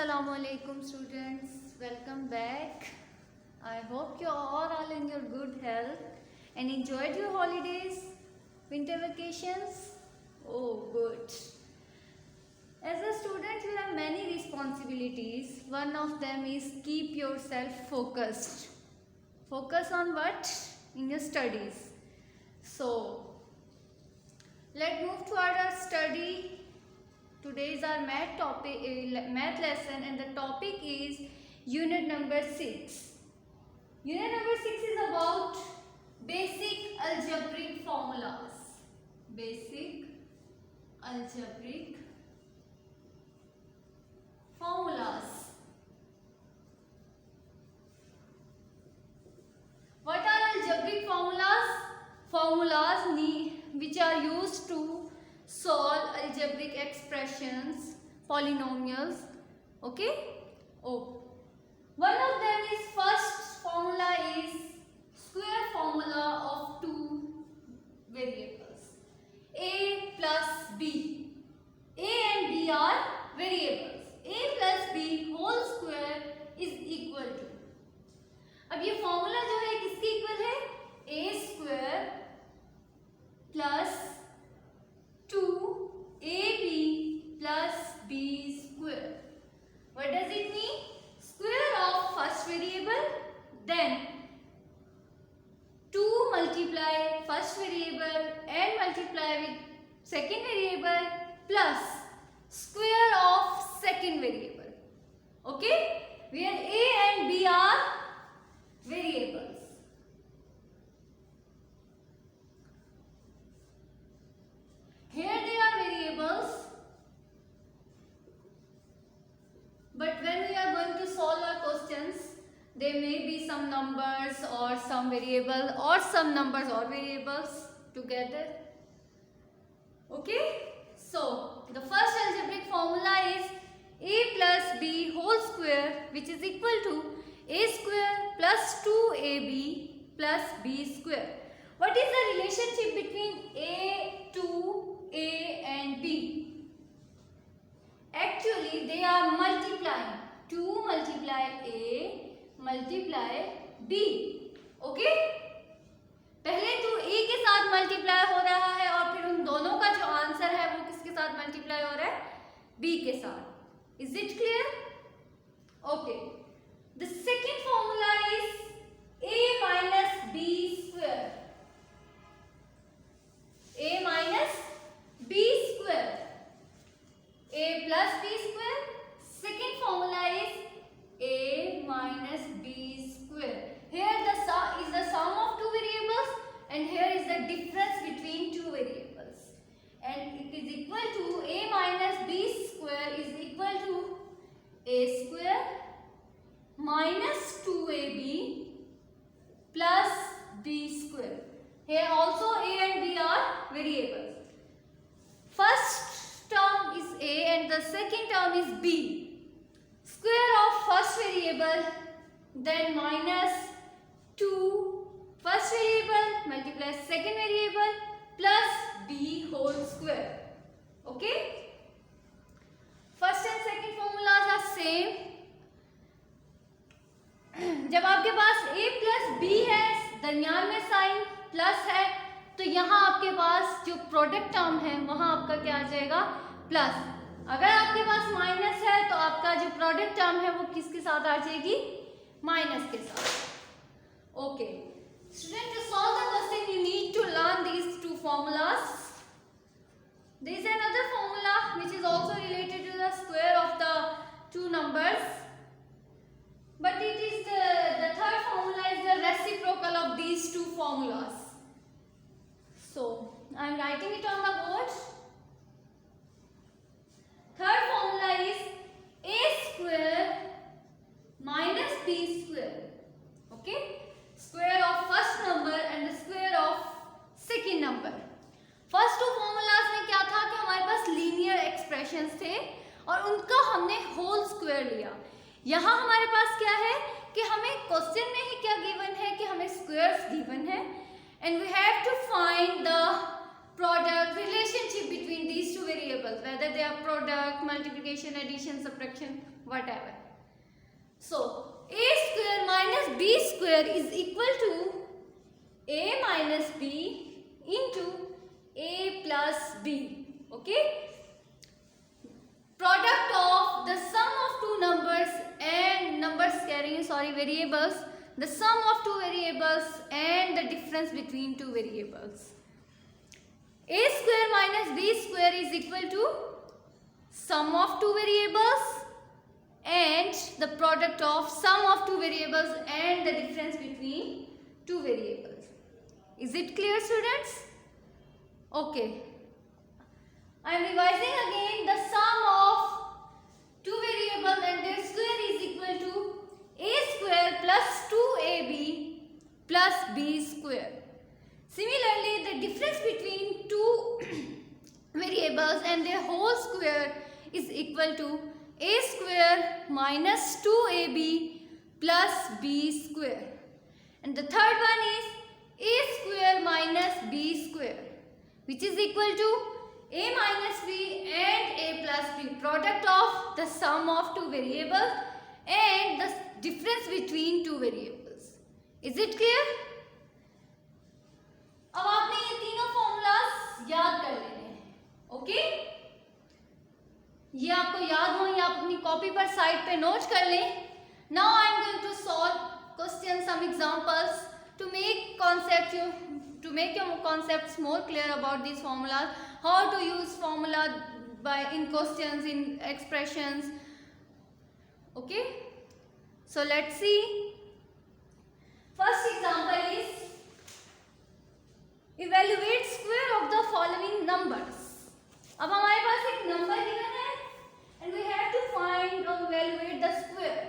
Assalamualaikum students, welcome back. I hope you are all in your good health and enjoyed your holidays, winter vacations. Oh, good. As a student you have many responsibilities. One of them is keep yourself focused. Focus on what? In your studies. So let's move toward our study. Today is our math lesson, and the topic is unit number 6. Unit number 6 is about basic algebraic formulas. Basic algebraic formulas. What are algebraic formulas? Formulas which are used to solve algebraic expressions, polynomials. Okay? Oh. One of them is, first formula is square formula of two variables, a plus b. A and b are variables. A plus b whole square is equal to. अब ये formula जो है किसके equal है? a square plus 2ab plus b square. What does it mean? Square of first variable, then 2 multiply first variable and multiply with second variable plus square of second variable. Okay? Where a and b are variables. Here they are variables, but when we are going to solve our questions, there may be some numbers or some variable or some numbers or variables together. Okay? So, the first algebraic formula is a plus b whole square, which is equal to a square plus 2ab plus b square. What is the relationship between A and B? Actually, they are multiplying. 2 multiply A multiply B. Okay? पहले तो A के साथ multiply हो रहा है और फिर उन दोनों का जो आंसर है वो किसके साथ मल्टीप्लाई हो रहा है? B के साथ. Is it clear? Okay. The second formula is A minus B square. A minus b square. A plus b square. Second formula is a minus b square. Here is the sum of two variables, and here is the difference between two variables. And it is equal to a minus b square is equal to a square minus 2ab plus b square. Here also a and b are variables. First term is a and the second term is b. Square of first variable, then minus 2 first variable multiply second variable plus b whole square. Okay? First and second formulas are same. जब आपके पास a plus b है, दरमियान में sign plus है, तो यहाँ आपके पास जो प्रोडक्ट टर्म है वहाँ आपका क्या आ जाएगा? प्लस. अगर आपके पास माइनस है तो आपका जो प्रोडक्ट टर्म है वो किसके साथ आ जाएगी? माइनस के साथ. Okay student, to solve the question you need to learn these two formulas. There is another formula which is also related to the square of the two numbers, but it is the third formula is the reciprocal of these two formulas. So I am writing it on the board. Third formula is a square minus b square. Okay? Square of first number and the square of second number. First two formulas में क्या था कि हमारे पास linear expressions थे और उनका हमने whole square लिया. यहाँ हमारे पास क्या है कि हमें क्वेश्चन में ही क्या गिवन है कि हमें स्क्वायर्स गिवन है, and we have to find the product, relationship between these two variables, whether they are product, multiplication, addition, subtraction, whatever. So a square minus b square is equal to a minus b into a plus b. Okay. Product of the sum of two numbers and variables, the sum of two variables and the difference between two variables. A square minus b square is equal to sum of two variables and the product of sum of two variables and the difference between two variables. Is it clear, students? Okay. I am revising again. The sum of two variables and their square is equal to a square plus 2ab plus b square. Similarly, the difference between two variables and their whole square is equal to a square minus 2ab plus b square. And the third one is a square minus b square, which is equal to a minus b and a plus b, product of the sum of two variables and the difference between two variables. Is it clear? अब आपने ये तीनों formulas याद कर लेने हैं. Okay, ये आपको याद हो, ये आप अपनी कॉपी पर साइड पे नोट कर लें. Now I am going to solve question, some examples to make your concepts more clear about these formulas, how to use formula in questions, in expressions. Okay, so let's see. First example is evaluate square of the following numbers. अब हमारे पास एक number given है and we have to find or evaluate the square.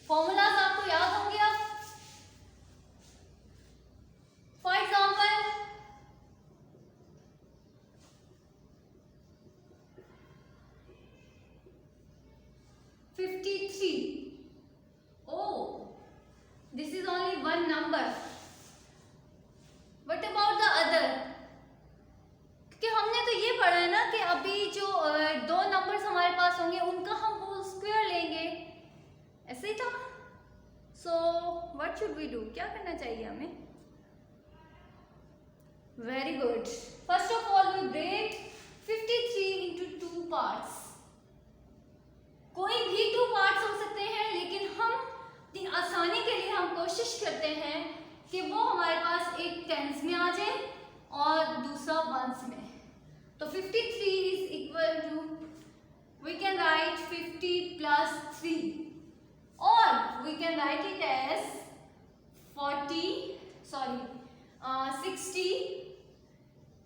Formulas आपको याद होंगे. अब for example this is only one number. What about the other? क्योंकि हमने तो ये पढ़ा है ना कि अभी जो दो नंबर्स हमारे पास होंगे उनका हम होल स्क्वायर लेंगे, ऐसे ही था. So what should we do, क्या करना चाहिए हमें? Very good. First of all we break 53 into 2 parts. कोई भी 2 पार्ट्स हो सकते हैं, लेकिन हम आसानी के लिए हम कोशिश करते हैं कि वो हमारे पास एक टेंस में आ जाए और दूसरा वंस में. तो 53 is equal to, we can write 50 plus 3 और we can write it as 60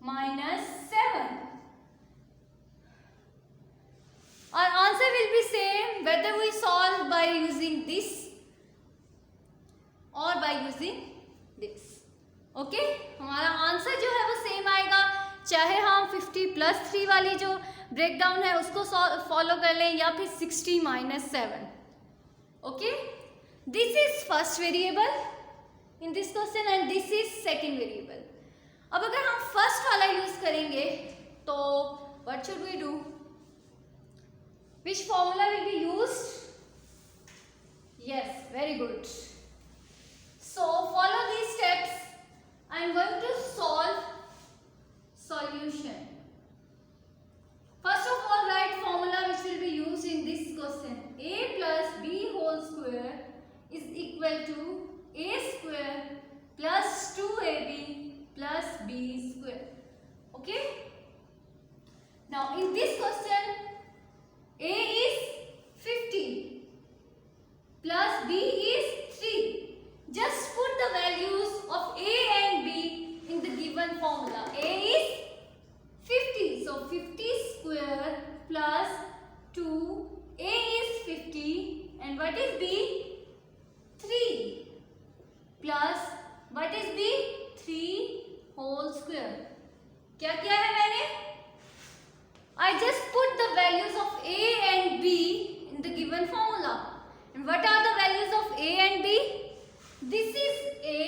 minus 7. Our answer will be same whether we solve by using this और by using this. ओके, हमारा आंसर जो है वो सेम आएगा, चाहे हम 50 plus 3 वाली जो ब्रेक डाउन है उसको फॉलो कर लें या फिर 60 minus 7. Okay, this is first variable in this question and this is second variable. अब अगर हम फर्स्ट वाला यूज करेंगे तो what should we do? Which formula will be used? Yes, very good. So follow these steps. I am going to solve solution. First of all, write formula which will be used in this question. A plus b whole square is equal to a square plus 2ab plus b square. Okay? Now in this question, a is 50 plus b is 3. Just put the values of a and b in the given formula. A is 50, so 50 square plus 2. A is 50 and what is b? 3 plus what is b? 3 whole square. क्या किया है मैंने? I just put the values of a and b in the given formula. And what are the values of a and b? This is a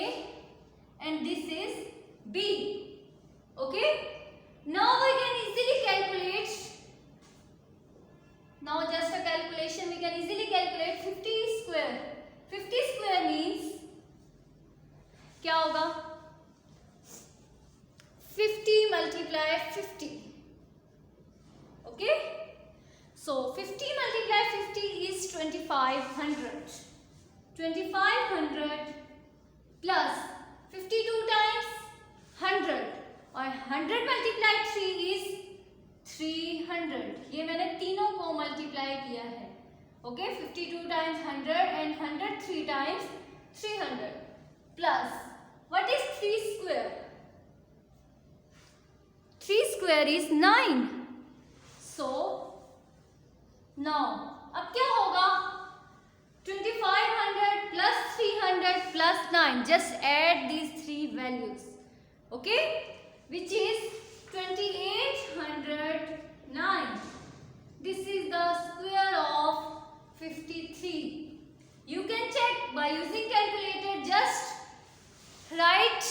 So 50 multiplied 50 is 2500. 2500 plus 52 times 100 और 100 multiplied 3 is 300. ये मैंने तीनों को multiply किया है. Okay 52 times 100 and 100 3 times 300 plus what is 3 square? 3 square is 9. So now अब क्या होगा? 2500 plus 300 plus 9. Just add these three values. Okay? Which is 2809. This is the square of 53. You can check by using calculator. Just write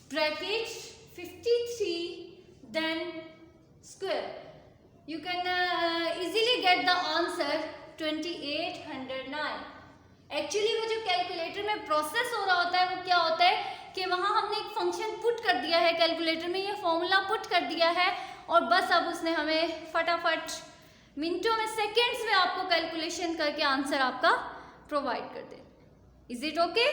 bracket 53 then square. You can easily get the answer 2809. Actually वो जो calculator में process हो रहा होता है वो क्या होता है कि वहाँ हमने एक फंक्शन पुट कर दिया है, कैलकुलेटर में ये फॉर्मूला पुट कर दिया है और बस अब उसने हमें फटाफट मिनटों में सेकेंड्स में आपको कैलकुलेशन करके आंसर आपका प्रोवाइड कर दे. Is it okay?